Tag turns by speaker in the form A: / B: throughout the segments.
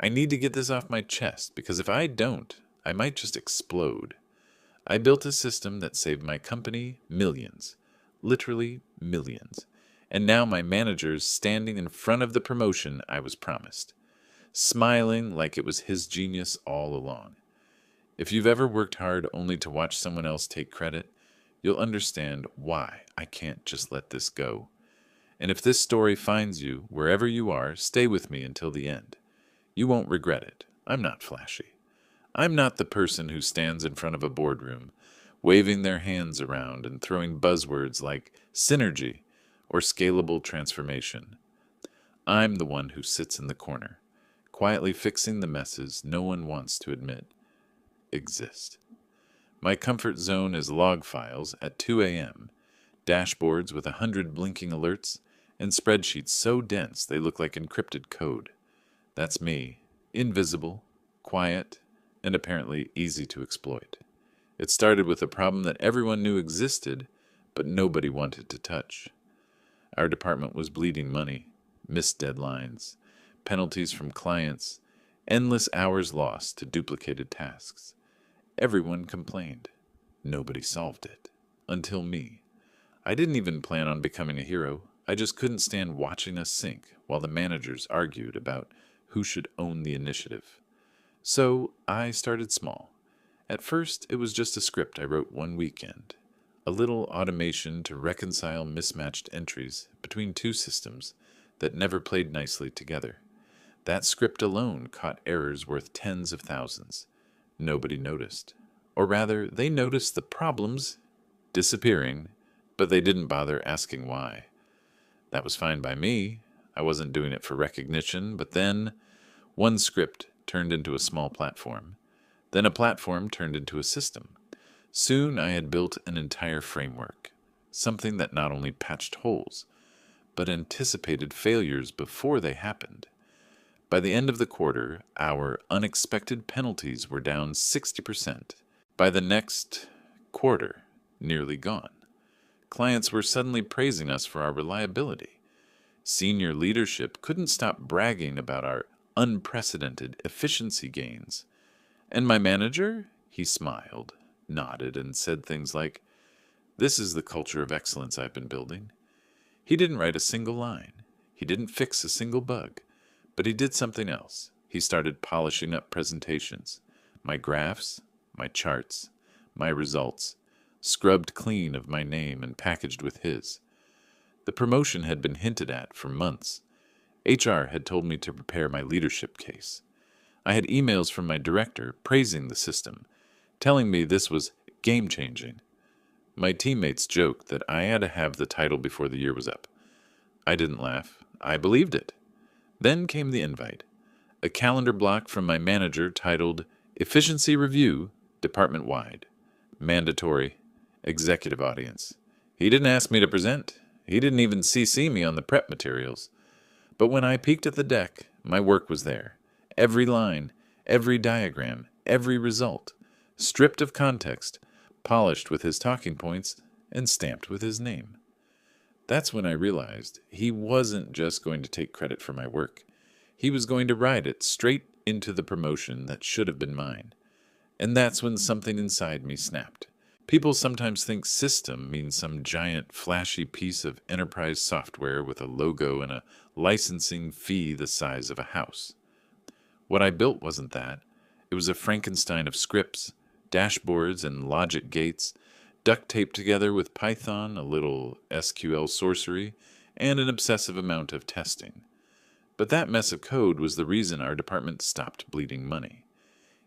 A: I need to get this off my chest because if I don't, I might just explode. I built a system that saved my company millions, literally millions. And now my manager's standing in front of the promotion I was promised, smiling like it was his genius all along. If you've ever worked hard only to watch someone else take credit, you'll understand why I can't just let this go. And if this story finds you, wherever you are, stay with me until the end. You won't regret it. I'm not flashy. I'm not the person who stands in front of a boardroom, waving their hands around and throwing buzzwords like synergy or scalable transformation. I'm the one who sits in the corner, quietly fixing the messes no one wants to admit exist. My comfort zone is log files at 2 a.m., dashboards with 100 blinking alerts, and spreadsheets so dense they look like encrypted code. That's me, invisible, quiet, and apparently easy to exploit. It started with a problem that everyone knew existed, but nobody wanted to touch. Our department was bleeding money, missed deadlines, penalties from clients, endless hours lost to duplicated tasks. Everyone complained. Nobody solved it. Until me. I didn't even plan on becoming a hero. I just couldn't stand watching us sink while the managers argued about who should own the initiative. So I started small. At first, it was just a script I wrote one weekend. A little automation to reconcile mismatched entries between two systems that never played nicely together. That script alone caught errors worth tens of thousands. Nobody noticed. Or rather, they noticed the problems disappearing, but they didn't bother asking why. That was fine by me. I wasn't doing it for recognition, but then one script turned into a small platform. Then a platform turned into a system. Soon I had built an entire framework, something that not only patched holes, but anticipated failures before they happened. By the end of the quarter, our unexpected penalties were down 60%. By the next quarter, nearly gone. Clients were suddenly praising us for our reliability. Senior leadership couldn't stop bragging about our unprecedented efficiency gains. And my manager, he smiled, nodded, and said things like, "This is the culture of excellence I've been building." He didn't write a single line. He didn't fix a single bug. But he did something else. He started polishing up presentations. My graphs, my charts, my results, scrubbed clean of my name and packaged with his. The promotion had been hinted at for months. HR had told me to prepare my leadership case. I had emails from my director praising the system, telling me this was game-changing. My teammates joked that I had to have the title before the year was up. I didn't laugh. I believed it. Then came the invite, a calendar block from my manager titled Efficiency Review, Department-Wide, Mandatory, Executive Audience. He didn't ask me to present. He didn't even CC me on the prep materials. But when I peeked at the deck, my work was there. Every line, every diagram, every result, stripped of context, polished with his talking points, and stamped with his name. That's when I realized he wasn't just going to take credit for my work. He was going to ride it straight into the promotion that should have been mine. And that's when something inside me snapped. People sometimes think system means some giant, flashy piece of enterprise software with a logo and a licensing fee the size of a house. What I built wasn't that. It was a Frankenstein of scripts, dashboards, and logic gates, duct taped together with Python, a little SQL sorcery, and an obsessive amount of testing. But that mess of code was the reason our department stopped bleeding money.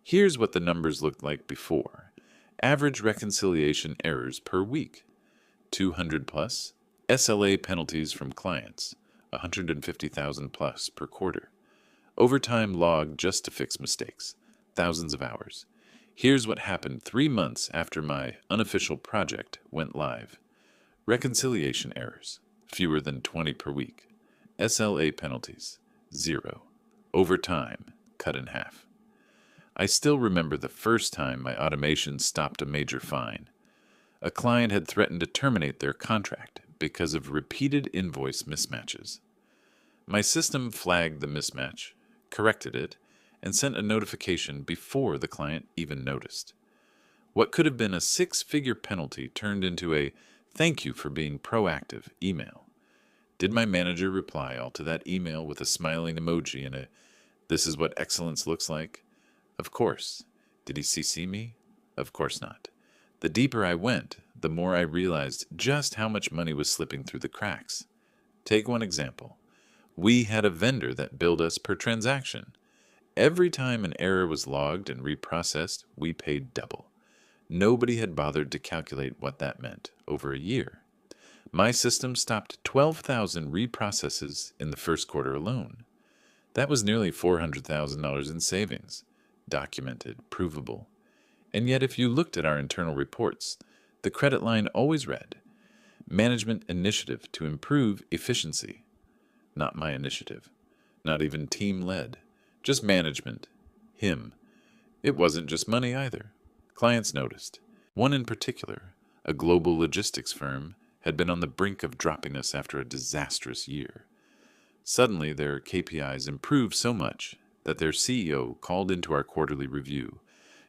A: Here's what the numbers looked like before. Average reconciliation errors per week, 200 plus. SLA penalties from clients, 150,000 plus per quarter. Overtime log just to fix mistakes, thousands of hours. Here's what happened 3 months after my unofficial project went live. Reconciliation errors, fewer than 20 per week. SLA penalties, 0. Overtime, cut in half. I still remember the first time my automation stopped a major fine. A client had threatened to terminate their contract because of repeated invoice mismatches. My system flagged the mismatch, corrected it, and sent a notification before the client even noticed. What could have been a six-figure penalty turned into a "thank you for being proactive" email. Did my manager reply all to that email with a smiling emoji and a "this is what excellence looks like"? Of course. Did he CC me? Of course not. The deeper I went, the more I realized just how much money was slipping through the cracks. Take one example. We had a vendor that billed us per transaction. Every time an error was logged and reprocessed, we paid double. Nobody had bothered to calculate what that meant over a year. My system stopped 12,000 reprocesses in the first quarter alone. That was nearly $400,000 in savings, documented, provable. And yet if you looked at our internal reports, the credit line always read, "Management initiative to improve efficiency." Not my initiative. Not even team-led. Just management. Him. It wasn't just money either. Clients noticed. One in particular, a global logistics firm, had been on the brink of dropping us after a disastrous year. Suddenly, their KPIs improved so much that their CEO called into our quarterly review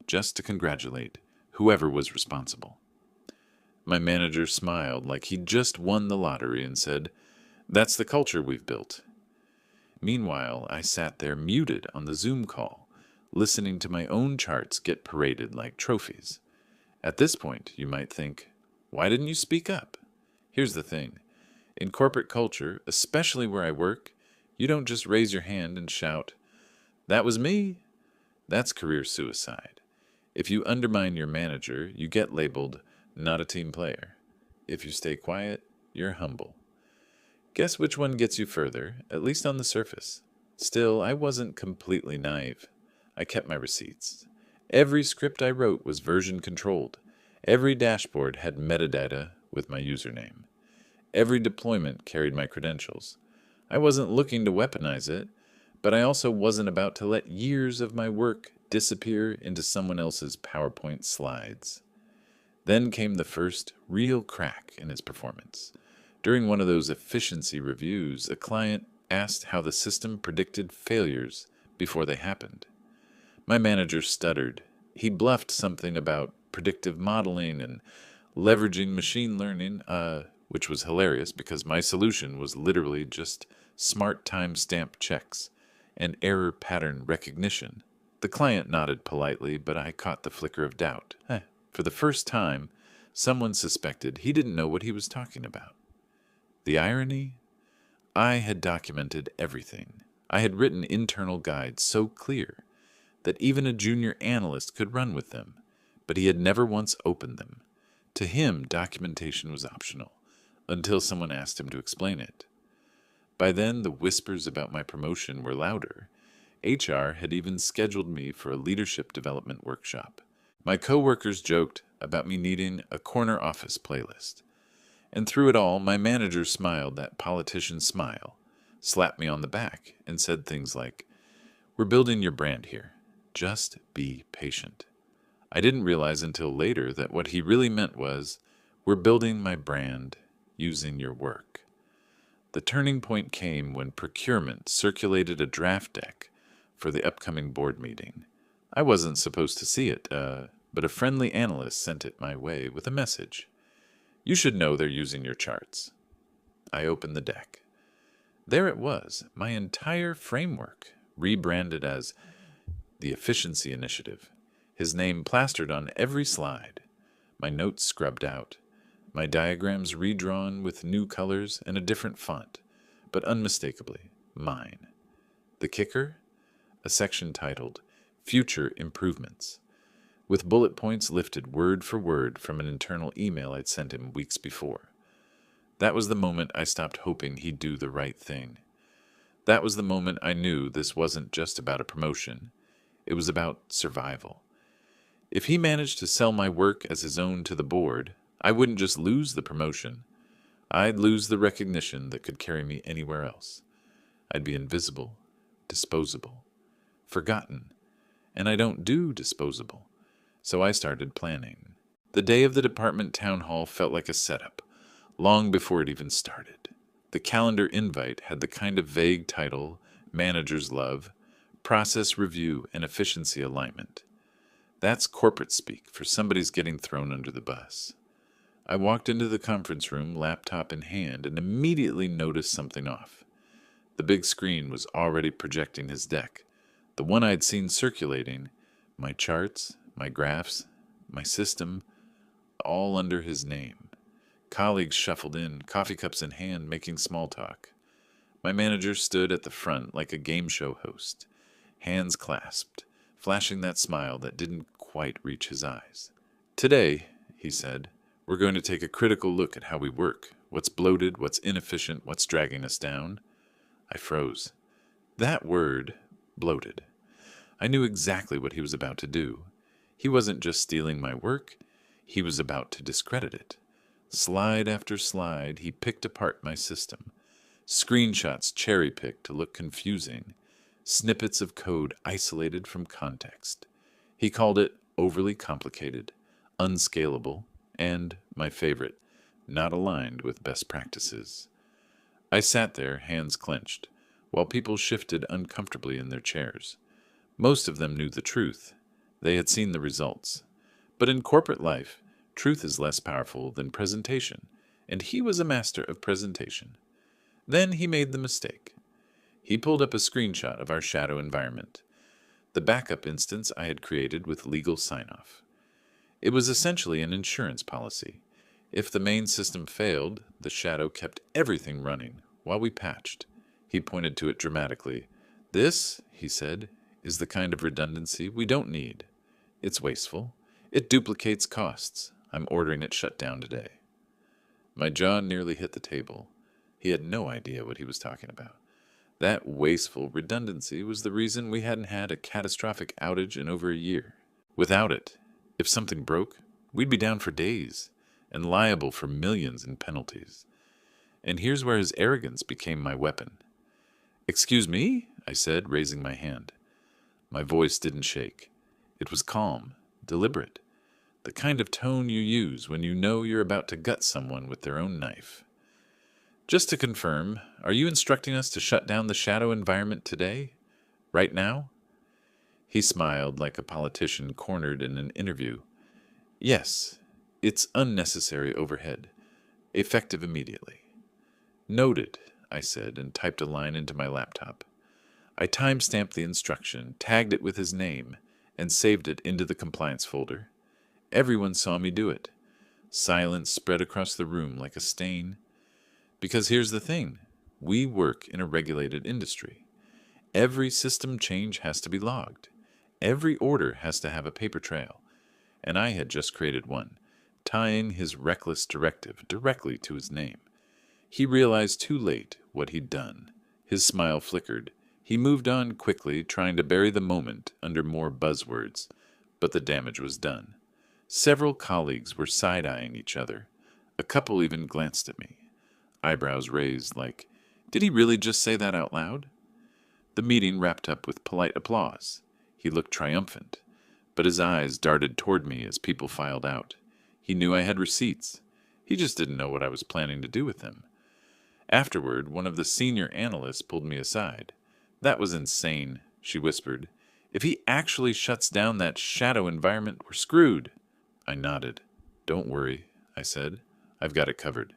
A: just to congratulate whoever was responsible. My manager smiled like he'd just won the lottery and said, "That's the culture we've built." Meanwhile, I sat there muted on the Zoom call, listening to my own charts get paraded like trophies. At this point, you might think, why didn't you speak up? Here's the thing. In corporate culture, especially where I work, you don't just raise your hand and shout, "That was me." That's career suicide. If you undermine your manager, you get labeled not a team player. If you stay quiet, you're humble. Guess which one gets you further, at least on the surface. Still, I wasn't completely naive. I kept my receipts. Every script I wrote was version controlled. Every dashboard had metadata with my username. Every deployment carried my credentials. I wasn't looking to weaponize it, but I also wasn't about to let years of my work disappear into someone else's PowerPoint slides. Then came the first real crack in his performance. During one of those efficiency reviews, a client asked how the system predicted failures before they happened. My manager stuttered. He bluffed something about predictive modeling and leveraging machine learning, which was hilarious because my solution was literally just smart timestamp checks and error pattern recognition. The client nodded politely, but I caught the flicker of doubt. For the first time, someone suspected he didn't know what he was talking about. The irony? I had documented everything. I had written internal guides so clear that even a junior analyst could run with them, but he had never once opened them. To him, documentation was optional, until someone asked him to explain it. By then, the whispers about my promotion were louder. HR had even scheduled me for a leadership development workshop. My coworkers joked about me needing a corner office playlist. And through it all, my manager smiled that politician smile, slapped me on the back, and said things like, "We're building your brand here. Just be patient." I didn't realize until later that what he really meant was, "We're building my brand using your work." The turning point came when procurement circulated a draft deck for the upcoming board meeting. I wasn't supposed to see it, but a friendly analyst sent it my way with a message. "You should know they're using your charts." I opened the deck. There it was, my entire framework, rebranded as the Efficiency Initiative, his name plastered on every slide, my notes scrubbed out, my diagrams redrawn with new colors and a different font, but unmistakably mine. The kicker? A section titled Future Improvements, with bullet points lifted word for word from an internal email I'd sent him weeks before. That was the moment I stopped hoping he'd do the right thing. That was the moment I knew this wasn't just about a promotion. It was about survival. If he managed to sell my work as his own to the board, I wouldn't just lose the promotion. I'd lose the recognition that could carry me anywhere else. I'd be invisible, disposable, forgotten, and I don't do disposable. So I started planning. The day of the department town hall felt like a setup, long before it even started. The calendar invite had the kind of vague title managers love, process review and efficiency alignment. That's corporate speak for somebody's getting thrown under the bus. I walked into the conference room, laptop in hand, and immediately noticed something off. The big screen was already projecting his deck, the one I'd seen circulating, my charts, my graphs, my system, all under his name. Colleagues shuffled in, coffee cups in hand, making small talk. My manager stood at the front like a game show host, hands clasped, flashing that smile that didn't quite reach his eyes. "Today," he said, "we're going to take a critical look at how we work, what's bloated, what's inefficient, what's dragging us down." I froze. That word, bloated. I knew exactly what he was about to do. He wasn't just stealing my work, he was about to discredit it. Slide after slide, he picked apart my system. Screenshots cherry-picked to look confusing. Snippets of code isolated from context. He called it overly complicated, unscalable, and, my favorite, not aligned with best practices. I sat there, hands clenched, while people shifted uncomfortably in their chairs. Most of them knew the truth. They had seen the results. But in corporate life, truth is less powerful than presentation, and he was a master of presentation. Then he made the mistake. He pulled up a screenshot of our shadow environment, the backup instance I had created with legal sign-off. It was essentially an insurance policy. If the main system failed, the shadow kept everything running while we patched. He pointed to it dramatically. "This," he said, "is the kind of redundancy we don't need. It's wasteful. It duplicates costs. I'm ordering it shut down today." My jaw nearly hit the table. He had no idea what he was talking about. That wasteful redundancy was the reason we hadn't had a catastrophic outage in over a year. Without it, if something broke, we'd be down for days and liable for millions in penalties. And here's where his arrogance became my weapon. "Excuse me?" I said, raising my hand. My voice didn't shake. It was calm, deliberate, the kind of tone you use when you know you're about to gut someone with their own knife. "Just to confirm, are you instructing us to shut down the shadow environment today? Right now?" He smiled like a politician cornered in an interview. "Yes, it's unnecessary overhead. Effective immediately." "Noted," I said, and typed a line into my laptop. I time-stamped the instruction, tagged it with his name, and saved it into the compliance folder. Everyone saw me do it. Silence spread across the room like a stain. Because here's the thing. We work in a regulated industry. Every system change has to be logged. Every order has to have a paper trail. And I had just created one, tying his reckless directive directly to his name. He realized too late what he'd done. His smile flickered. He moved on quickly, trying to bury the moment under more buzzwords. But the damage was done. Several colleagues were side-eyeing each other. A couple even glanced at me, eyebrows raised like, did he really just say that out loud? The meeting wrapped up with polite applause. He looked triumphant, but his eyes darted toward me as people filed out. He knew I had receipts. He just didn't know what I was planning to do with them. Afterward, one of the senior analysts pulled me aside. "That was insane," she whispered. "If he actually shuts down that shadow environment, we're screwed." I nodded. "Don't worry," I said. "I've got it covered."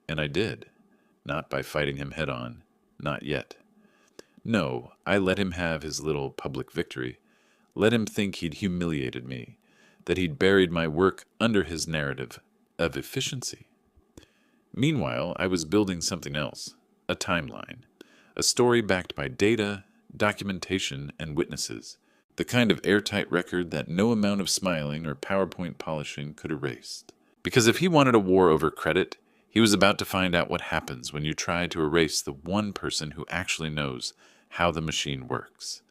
A: And I did. Not by fighting him head-on. Not yet. No, I let him have his little public victory. Let him think he'd humiliated me, that he'd buried my work under his narrative of efficiency. Meanwhile, I was building something else, a timeline, a story backed by data, documentation, and witnesses, the kind of airtight record that no amount of smiling or PowerPoint polishing could erase. Because if he wanted a war over credit, he was about to find out what happens when you try to erase the one person who actually knows how the machine works.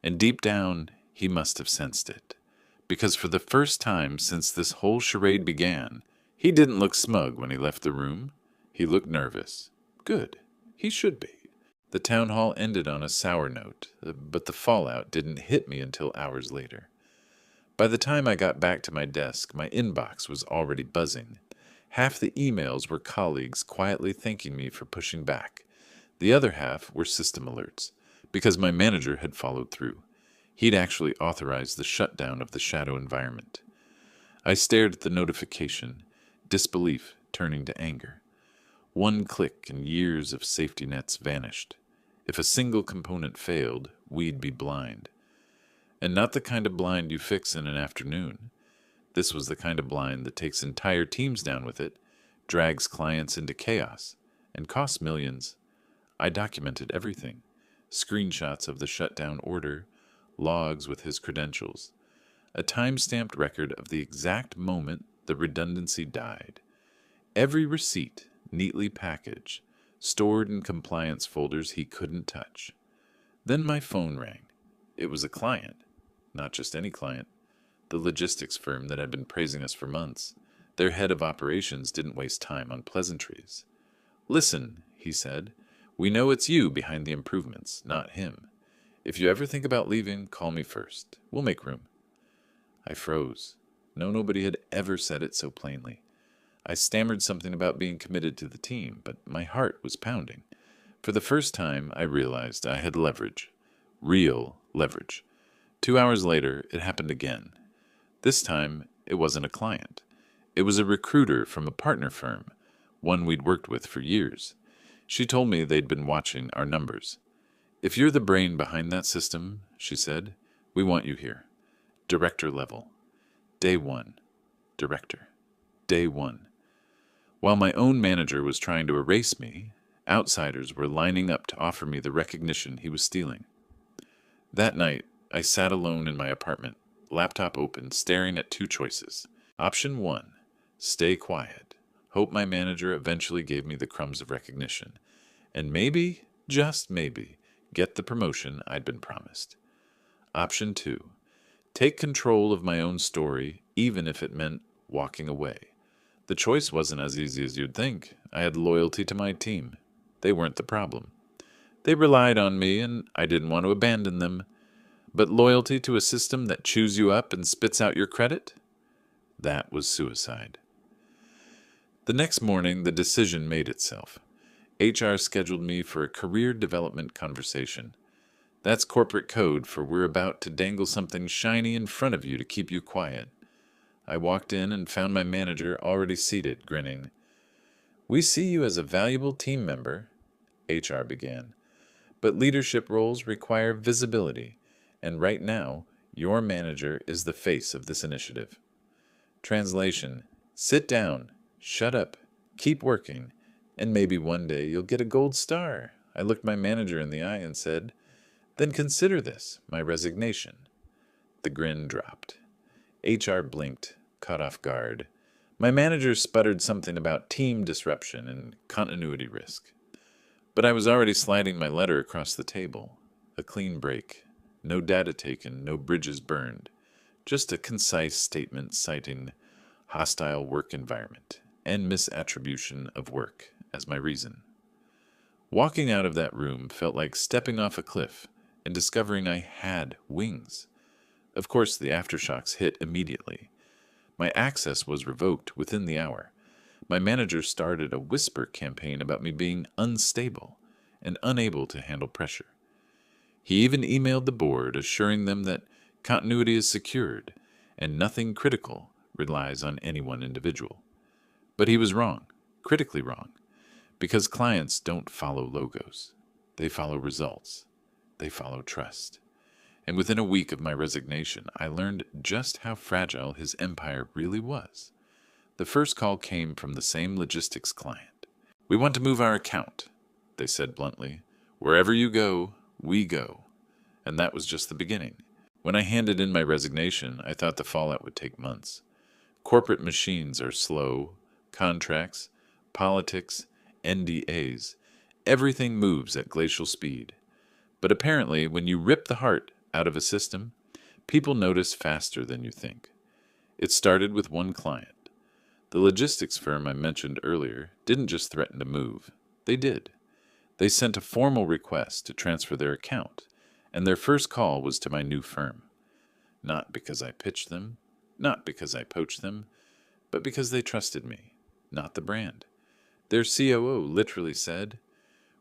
A: And deep down, he must have sensed it. Because for the first time since this whole charade began, he didn't look smug when he left the room. He looked nervous. Good. He should be. The town hall ended on a sour note, but the fallout didn't hit me until hours later. By the time I got back to my desk, my inbox was already buzzing. Half the emails were colleagues quietly thanking me for pushing back. The other half were system alerts. because my manager had followed through. He'd actually authorized the shutdown of the shadow environment. I stared at the notification, disbelief turning to anger. One click and years of safety nets vanished. If a single component failed, we'd be blind. And not the kind of blind you fix in an afternoon. This was the kind of blind that takes entire teams down with it, drags clients into chaos, and costs millions. I documented everything. Screenshots of the shutdown order, logs with his credentials, a time-stamped record of the exact moment the redundancy died. Every receipt neatly packaged, stored in compliance folders he couldn't touch. Then my phone rang. It was a client, not just any client, the logistics firm that had been praising us for months. Their head of operations didn't waste time on pleasantries. "Listen," he said, "we know it's you behind the improvements, not him. If you ever think about leaving, call me first. We'll make room." I froze. No, nobody had ever said it so plainly. I stammered something about being committed to the team, but my heart was pounding. For the first time, I realized I had leverage. Real leverage. 2 hours later, it happened again. This time, it wasn't a client. It was a recruiter from a partner firm, one we'd worked with for years. She told me they'd been watching our numbers. "If you're the brain behind that system," she said, "we want you here. Director level. Day one. Director. Day one." While my own manager was trying to erase me, outsiders were lining up to offer me the recognition he was stealing. That night, I sat alone in my apartment, laptop open, staring at two choices. Option 1, stay quiet, hope my manager eventually gave me the crumbs of recognition, and maybe, just maybe, get the promotion I'd been promised. Option 2, take control of my own story, even if it meant walking away. The choice wasn't as easy as you'd think. I had loyalty to my team. They weren't the problem. They relied on me, and I didn't want to abandon them. But loyalty to a system that chews you up and spits out your credit? That was suicide. The next morning, the decision made itself. HR scheduled me for a career development conversation. That's corporate code for we're about to dangle something shiny in front of you to keep you quiet. I walked in and found my manager already seated, grinning. "We see you as a valuable team member," HR began. "But leadership roles require visibility, and right now, your manager is the face of this initiative." Translation: sit down, shut up, keep working, and maybe one day you'll get a gold star. I looked my manager in the eye and said, "Then consider this, my resignation." The grin dropped. HR blinked, caught off guard. My manager sputtered something about team disruption and continuity risk. But I was already sliding my letter across the table. A clean break. No data taken, no bridges burned. Just a concise statement citing hostile work environment and misattribution of work as my reason. Walking out of that room felt like stepping off a cliff and discovering I had wings. Of course, the aftershocks hit immediately. My access was revoked within the hour. My manager started a whisper campaign about me being unstable and unable to handle pressure. He even emailed the board assuring them that continuity is secured and nothing critical relies on any one individual. But he was wrong, critically wrong, because clients don't follow logos. They follow results. They follow trust. And within a week of my resignation, I learned just how fragile his empire really was. The first call came from the same logistics client. "We want to move our account," they said bluntly. "Wherever you go, we go." And that was just the beginning. When I handed in my resignation, I thought the fallout would take months. Corporate machines are slow. Contracts, politics, NDAs. Everything moves at glacial speed. But apparently, when you rip the heart out of a system, people notice faster than you think. It started with one client. The logistics firm I mentioned earlier didn't just threaten to move. They did. They sent a formal request to transfer their account, and their first call was to my new firm. Not because I pitched them, not because I poached them, but because they trusted me, not the brand. Their COO literally said,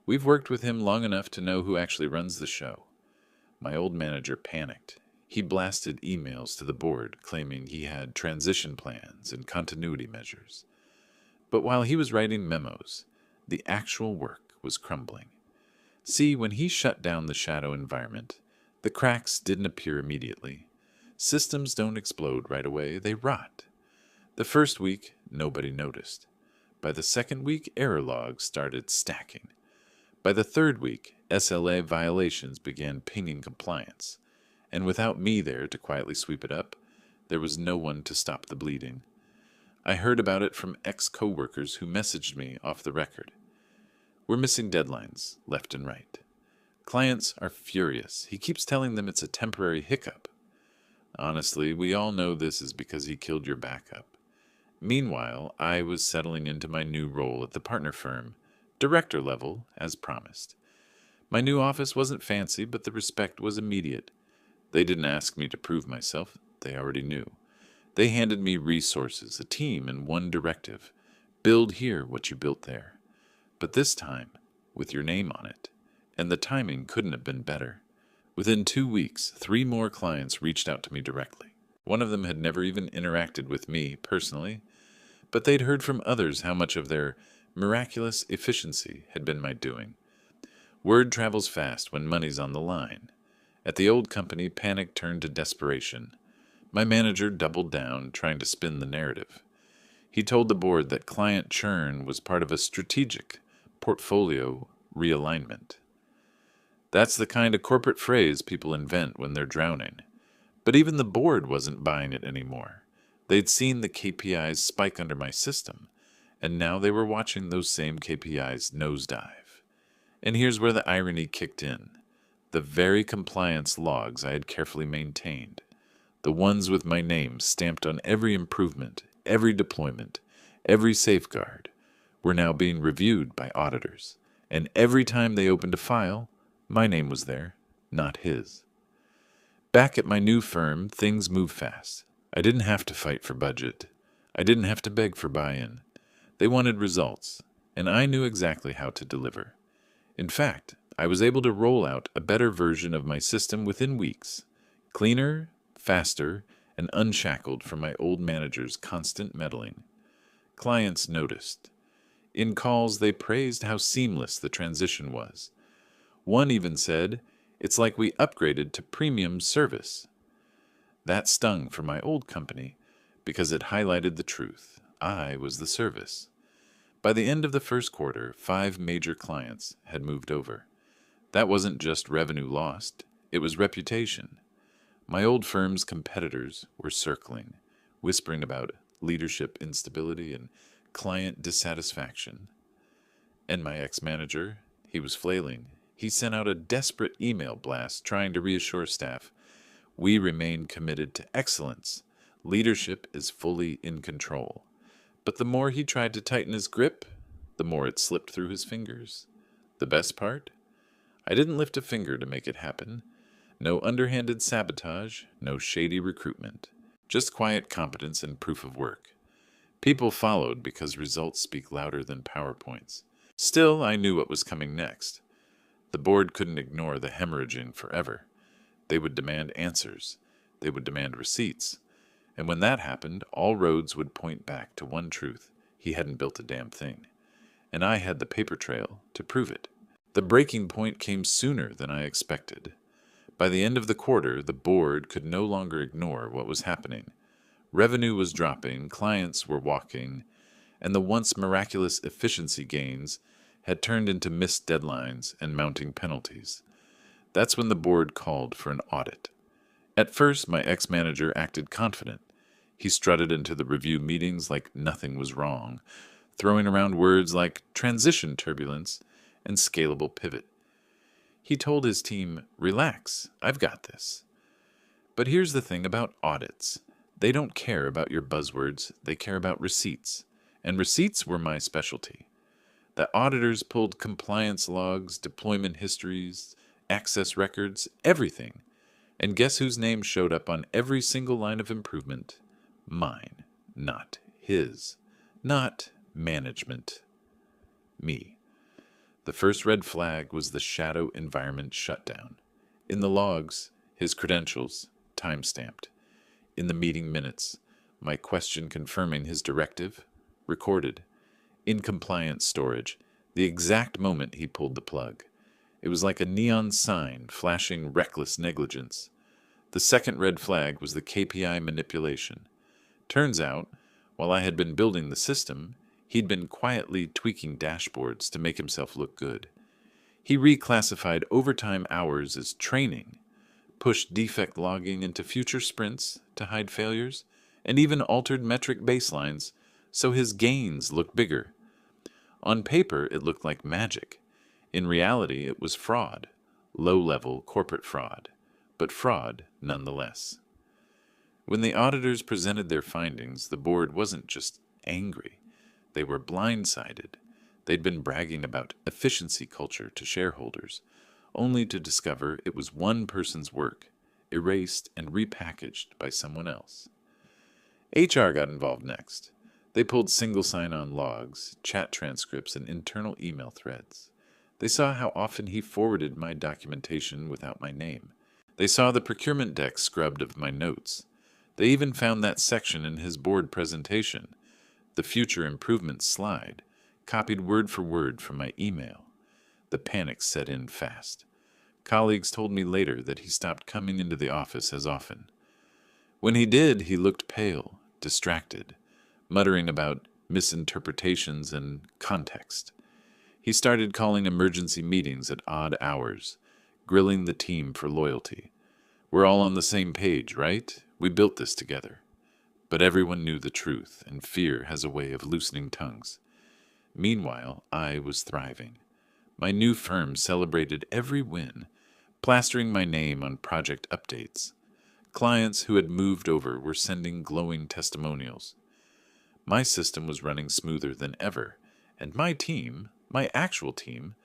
A: We've worked with him long enough to know who actually runs the show. My old manager panicked. He blasted emails to the board claiming he had transition plans and continuity measures. But while he was writing memos, the actual work was crumbling. See, when he shut down the shadow environment, the cracks didn't appear immediately. Systems don't explode right away, they rot. The first week, nobody noticed. By the second week, error logs started stacking. By the third week, SLA violations began pinging compliance. And without me there to quietly sweep it up, there was no one to stop the bleeding. I heard about it from ex-coworkers who messaged me off the record. We're missing deadlines, left and right. Clients are furious. He keeps telling them it's a temporary hiccup. Honestly, we all know this is because he killed your backup. Meanwhile, I was settling into my new role at the partner firm, director level, as promised. My new office wasn't fancy, but the respect was immediate. They didn't ask me to prove myself. They already knew. They handed me resources, a team, and one directive. Build here what you built there. But this time, with your name on it. And the timing couldn't have been better. Within 2 weeks, 3 more clients reached out to me directly. One of them had never even interacted with me personally, but they'd heard from others how much of their miraculous efficiency had been my doing. Word travels fast when money's on the line. At the old company, panic turned to desperation. My manager doubled down, trying to spin the narrative. He told the board that client churn was part of a strategic portfolio realignment. That's the kind of corporate phrase people invent when they're drowning. But even the board wasn't buying it anymore. They'd seen the KPIs spike under my system, and now they were watching those same KPIs nosedive. And here's where the irony kicked in. The very compliance logs I had carefully maintained, the ones with my name stamped on every improvement, every deployment, every safeguard, were now being reviewed by auditors. And every time they opened a file, my name was there, not his. Back at my new firm, things moved fast. I didn't have to fight for budget. I didn't have to beg for buy-in. They wanted results, and I knew exactly how to deliver. In fact, I was able to roll out a better version of my system within weeks, cleaner, faster, and unshackled from my old manager's constant meddling. Clients noticed. In calls, they praised how seamless the transition was. One even said, "It's like we upgraded to premium service." That stung for my old company because it highlighted the truth. I was the service. By the end of the first quarter, 5 major clients had moved over. That wasn't just revenue lost, it was reputation. My old firm's competitors were circling, whispering about leadership instability and client dissatisfaction. And my ex-manager, he was flailing. He sent out a desperate email blast trying to reassure staff, "We remain committed to excellence. Leadership is fully in control." But the more he tried to tighten his grip, the more it slipped through his fingers. The best part? I didn't lift a finger to make it happen. No underhanded sabotage, no shady recruitment. Just quiet competence and proof of work. People followed because results speak louder than PowerPoints. Still, I knew what was coming next. The board couldn't ignore the hemorrhaging forever. They would demand answers. They would demand receipts. And when that happened, all roads would point back to one truth. He hadn't built a damn thing. And I had the paper trail to prove it. The breaking point came sooner than I expected. By the end of the quarter, the board could no longer ignore what was happening. Revenue was dropping, clients were walking, and the once miraculous efficiency gains had turned into missed deadlines and mounting penalties. That's when the board called for an audit. At first, my ex-manager acted confident. He strutted into the review meetings like nothing was wrong, throwing around words like transition turbulence and scalable pivot. He told his team, "Relax, I've got this." But here's the thing about audits. They don't care about your buzzwords, they care about receipts. And receipts were my specialty. The auditors pulled compliance logs, deployment histories, access records, everything. And guess whose name showed up on every single line of improvement? Mine, not his. Not management. Me. The first red flag was the shadow environment shutdown. In the logs, his credentials, time-stamped. In the meeting minutes, my question confirming his directive, recorded. In compliance storage, the exact moment he pulled the plug. It was like a neon sign flashing reckless negligence. The second red flag was the KPI manipulation. Turns out, while I had been building the system, he'd been quietly tweaking dashboards to make himself look good. He reclassified overtime hours as training, pushed defect logging into future sprints to hide failures, and even altered metric baselines so his gains looked bigger. On paper, it looked like magic. In reality, it was fraud, low-level corporate fraud, but fraud nonetheless. When the auditors presented their findings, the board wasn't just angry. They were blindsided. They'd been bragging about efficiency culture to shareholders, only to discover it was one person's work, erased and repackaged by someone else. HR got involved next. They pulled single sign-on logs, chat transcripts, and internal email threads. They saw how often he forwarded my documentation without my name. They saw the procurement deck scrubbed of my notes. They even found that section in his board presentation, the future improvements slide, copied word for word from my email. The panic set in fast. Colleagues told me later that he stopped coming into the office as often. When he did, he looked pale, distracted, muttering about misinterpretations and context. He started calling emergency meetings at odd hours, grilling the team for loyalty. We're all on the same page, right? We built this together. But everyone knew the truth, and fear has a way of loosening tongues. Meanwhile, I was thriving. My new firm celebrated every win, plastering my name on project updates. Clients who had moved over were sending glowing testimonials. My system was running smoother than ever, and my team, my actual team,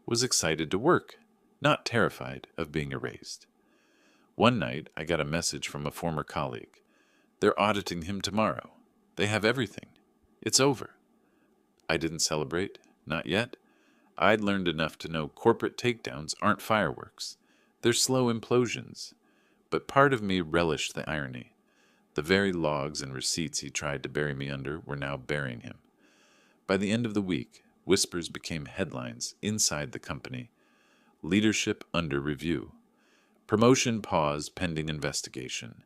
A: was excited to work, not terrified of being erased. One night, I got a message from a former colleague. They're auditing him tomorrow. They have everything. It's over. I didn't celebrate, not yet. I'd learned enough to know corporate takedowns aren't fireworks. They're slow implosions. But part of me relished the irony. The very logs and receipts he tried to bury me under were now burying him. By the end of the week, whispers became headlines inside the company. Leadership under review. Promotion pause pending investigation.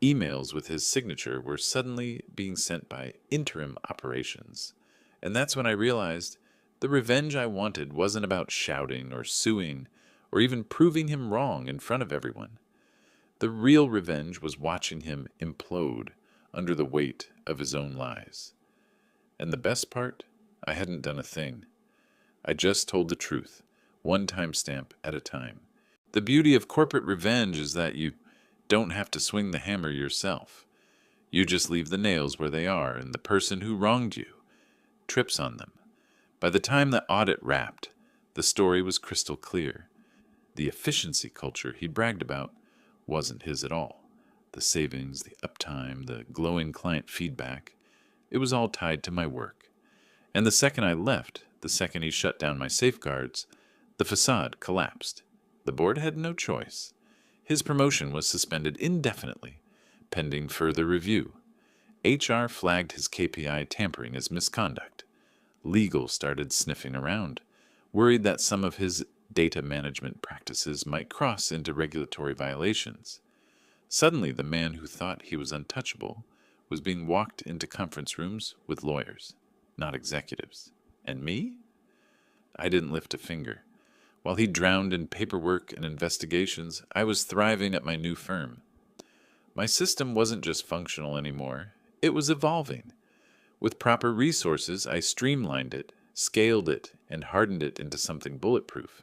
A: Emails with his signature were suddenly being sent by interim operations. And that's when I realized the revenge I wanted wasn't about shouting or suing or even proving him wrong in front of everyone. The real revenge was watching him implode under the weight of his own lies. And the best part? I hadn't done a thing. I just told the truth, one timestamp at a time. The beauty of corporate revenge is that you don't have to swing the hammer yourself. You just leave the nails where they are, and the person who wronged you trips on them. By the time the audit wrapped, the story was crystal clear. The efficiency culture he bragged about wasn't his at all. The savings, the uptime, the glowing client feedback, it was all tied to my work. And the second I left, the second he shut down my safeguards, the facade collapsed. The board had no choice. His promotion was suspended indefinitely, pending further review. HR flagged his KPI tampering as misconduct. Legal started sniffing around, worried that some of his data management practices might cross into regulatory violations. Suddenly, the man who thought he was untouchable was being walked into conference rooms with lawyers, not executives. And me? I didn't lift a finger. While he drowned in paperwork and investigations, I was thriving at my new firm. My system wasn't just functional anymore. It was evolving. With proper resources, I streamlined it, scaled it, and hardened it into something bulletproof.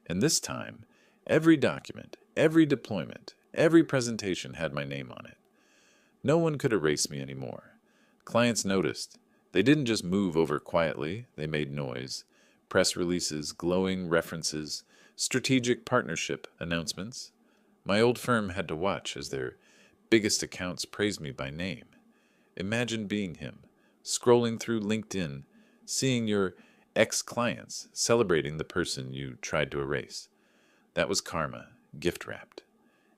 A: And this time, every document, every deployment, every presentation had my name on it. No one could erase me anymore. Clients noticed. They didn't just move over quietly, they made noise. Press releases, glowing references, strategic partnership announcements. My old firm had to watch as their biggest accounts praised me by name. Imagine being him, scrolling through LinkedIn, seeing your ex-clients celebrating the person you tried to erase. That was karma, gift-wrapped.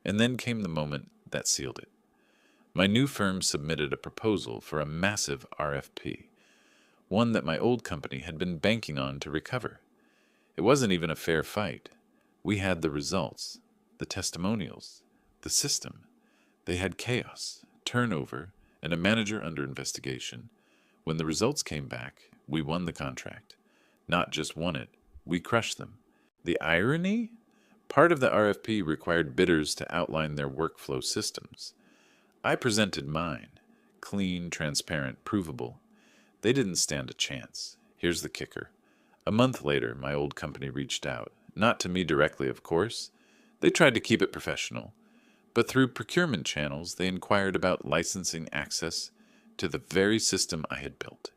A: And then came the moment that sealed it. My new firm submitted a proposal for a massive RFP, one that my old company had been banking on to recover. It wasn't even a fair fight. We had the results, the testimonials, the system. They had chaos, turnover, and a manager under investigation. When the results came back, we won the contract. Not just won it, we crushed them. The irony? Part of the RFP required bidders to outline their workflow systems. I presented mine. Clean, transparent, provable. They didn't stand a chance. Here's the kicker. A month later, my old company reached out. Not to me directly, of course. They tried to keep it professional. But through procurement channels, they inquired about licensing access to the very system I had built.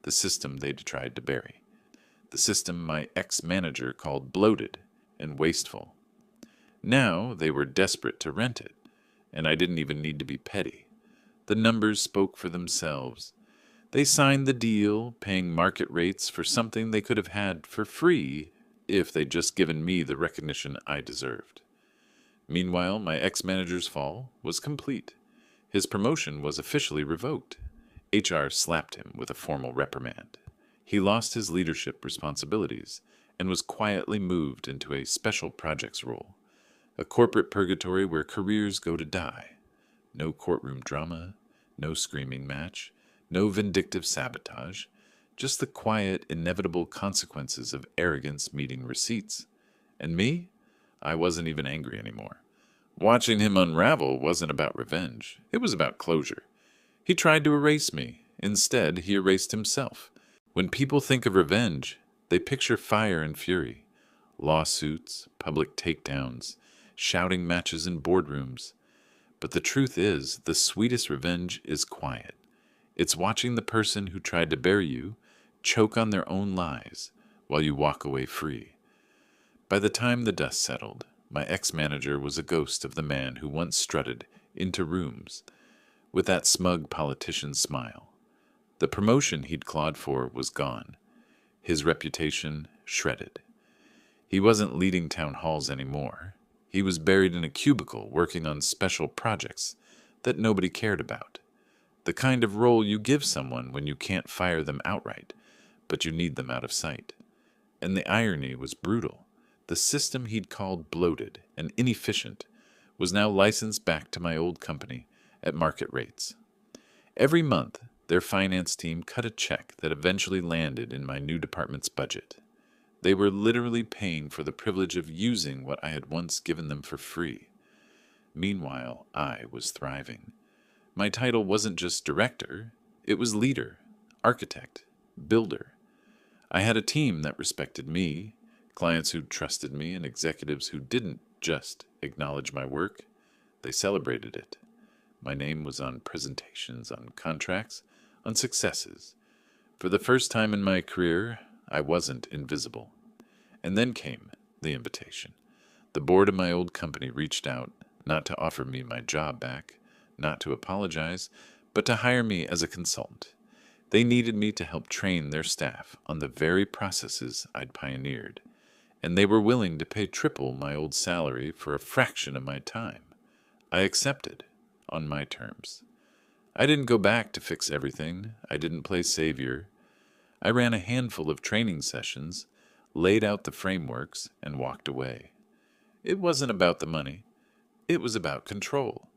A: The system they'd tried to bury. The system my ex-manager called bloated and wasteful. Now they were desperate to rent it, and I didn't even need to be petty. The numbers spoke for themselves. They signed the deal, paying market rates for something they could have had for free if they'd just given me the recognition I deserved. Meanwhile, my ex-manager's fall was complete. His promotion was officially revoked. HR slapped him with a formal reprimand. He lost his leadership responsibilities and was quietly moved into a special projects role, a corporate purgatory where careers go to die. No courtroom drama, no screaming match, no vindictive sabotage, just the quiet, inevitable consequences of arrogance meeting receipts. And me? I wasn't even angry anymore. Watching him unravel wasn't about revenge. It was about closure. He tried to erase me. Instead, he erased himself. When people think of revenge, they picture fire and fury, lawsuits, public takedowns, shouting matches in boardrooms. But the truth is, the sweetest revenge is quiet. It's watching the person who tried to bury you choke on their own lies while you walk away free. By the time the dust settled, my ex-manager was a ghost of the man who once strutted into rooms with that smug politician's smile. The promotion he'd clawed for was gone, his reputation shredded. He wasn't leading town halls anymore. He was buried in a cubicle working on special projects that nobody cared about. The kind of role you give someone when you can't fire them outright, but you need them out of sight. And the irony was brutal. The system he'd called bloated and inefficient was now licensed back to my old company at market rates. Every month, their finance team cut a check that eventually landed in my new department's budget. They were literally paying for the privilege of using what I had once given them for free. Meanwhile, I was thriving. My title wasn't just director, it was leader, architect, builder. I had a team that respected me, clients who trusted me, and executives who didn't just acknowledge my work, they celebrated it. My name was on presentations, on contracts, on successes. For the first time in my career, I wasn't invisible. And then came the invitation. The board of my old company reached out, not to offer me my job back, not to apologize, but to hire me as a consultant. They needed me to help train their staff on the very processes I'd pioneered, and they were willing to pay triple my old salary for a fraction of my time. I accepted, on my terms. I didn't go back to fix everything. I didn't play savior. I ran a handful of training sessions, laid out the frameworks, and walked away. It wasn't about the money. It was about control,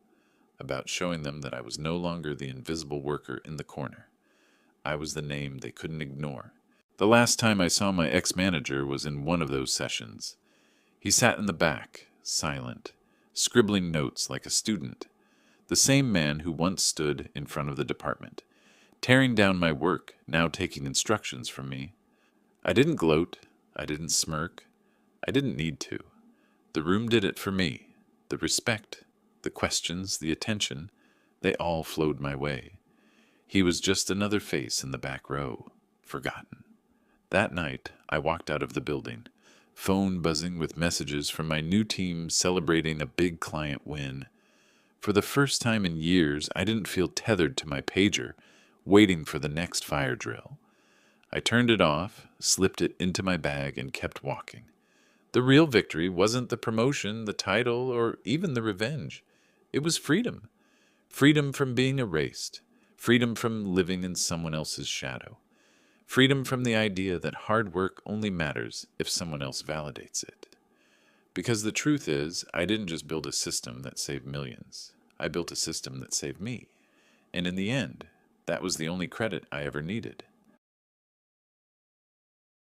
A: about showing them that I was no longer the invisible worker in the corner. I was the name they couldn't ignore. The last time I saw my ex-manager was in one of those sessions. He sat in the back, silent, scribbling notes like a student. The same man who once stood in front of the department, tearing down my work, now taking instructions from me. I didn't gloat. I didn't smirk. I didn't need to. The room did it for me. The respect, the questions, the attention, they all flowed my way. He was just another face in the back row, forgotten. That night, I walked out of the building, phone buzzing with messages from my new team celebrating a big client win. For the first time in years, I didn't feel tethered to my pager, waiting for the next fire drill. I turned it off, slipped it into my bag, and kept walking. The real victory wasn't the promotion, the title, or even the revenge. It was freedom. Freedom from being erased. Freedom from living in someone else's shadow. Freedom from the idea that hard work only matters if someone else validates it. Because the truth is, I didn't just build a system that saved millions. I built a system that saved me. And in the end, that was the only credit I ever needed.